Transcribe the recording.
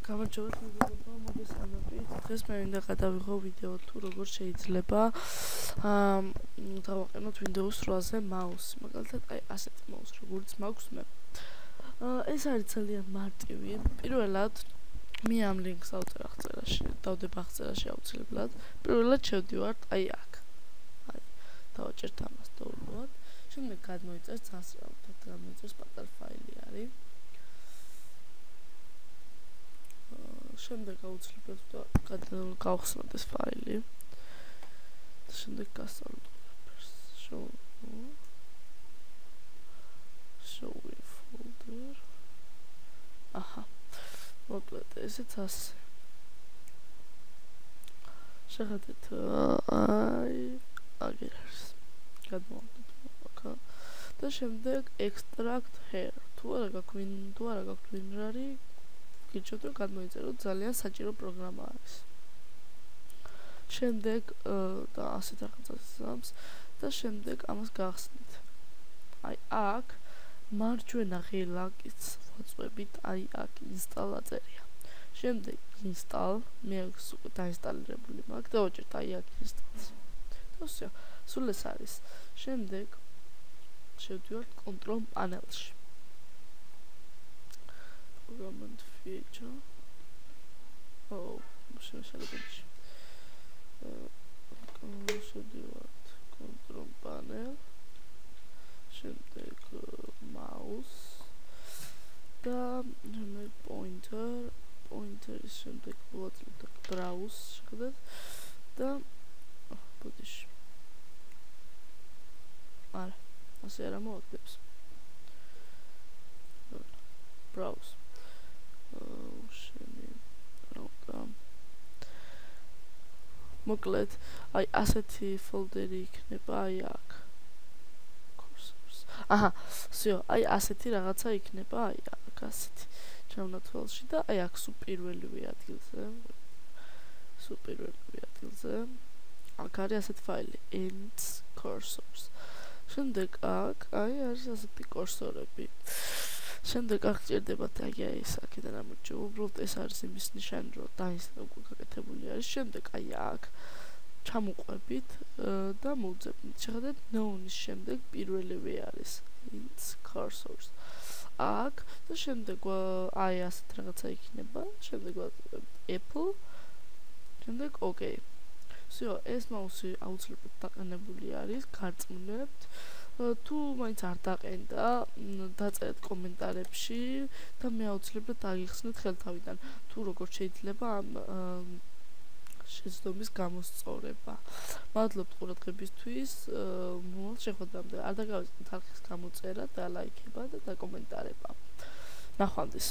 გამარჯობა მოგესალმებით. დღეს მე მინდა გადავიღო ვიდეო თუ როგორ შეიძლება დავაყენოთ Windows 8-ზე მაუსი. მაგალითად, აი ასეთი მაუსი, როგორც მაქვს მე. ეს არის ძალიან მარტივი. პირველად მე ამ ლინკს ავწერ აღწერაში, დავდება აღწერაში აუცილებლად. პირველად შევდივართ აი აქ. აი, დავაჭერთ ამას download. შემდეგ გადმოიწერს ძასრაუთ, გამოიწერს პატარა ფაილი არის. შემდეგ აუცილებლად გავხსნათ ეს ფაილი. შემდეგ გასწავლოთ show in folder. აჰა. მოკლედ ესეც ასე. შეხედეთ აი აგერ არის. გადმოვიდეთ აქა. და შემდეგ extract here. თუ არა გაქვთ WinRAR-ი გიჩვენოთ რომ გადმოიწეროთ ძალიან საჭირო პროგრამა არის. შემდეგ და ასეთ რაღაცას და შემდეგ ამას გახსნით. აი აქ მარჯვენა ღილაკიც ვაწვევით, აი აქ install აწერია. შემდეგ install, მე უკვე დაინსტალირებული მაქვს და ვაჭერთ აი აქ install-ს. და всё, სულ ეს არის. შემდეგ შევდივართ control panel-ში. Command feature. შევშალებაში. შევდივართ control panel. შემდეგ mouse და შემდეგ pointer-ის შემდეგ ვაწვდით browse შეხედეთ და ბოდიში. არა, ასე არ მოაკდებს. browse. მოკლედ, აი ასეთი ფოლდერი იქნება აი აქ. აჰა, всё, აი ასეთი რაღაცა იქნება აი აქ ასეთი. ჩავნათვალში და აი აქ სუპირველივე ადგილზე. აქ არის ასეთი ფაილი ends cursors. შემდეგ აქ აი არის ასეთი კურსორები. შემდეგ აქ ჭირდებათ აი ეს აქედან ამოჭრა. უბრალოდ ეს არის იმის ნიშანი, რომ უკვე გაკეთებული არის. შემდეგ აი აქ ჩამოყვებით და მოვძებნით. შეხედეთ, no-ის შემდეგ პირველივე არის ends cursors. აქ და შემდეგ აი ასეთ რაღაცა იქნება. შემდეგ ვაწვევთ apple. შემდეგ okay. всё, ეს მაუსი აუცილებლად დაყენებული არის, გარწმუნებთ. თუ მაინც არ დაყენდა, დაწერეთ კომენტარებში და მე აუცილებლად დაგიხსნით ხელთავიდან, თუ როგორ შეიძლება ამ შეცდომის გამოსწორება. მადლობთ ყურადღებისთვის, მომავალ შეხვედრამდე. არ დაგავიწყდით არხის გამოწერა და ლაიქება და დაკომენტარება. ნახვამდის.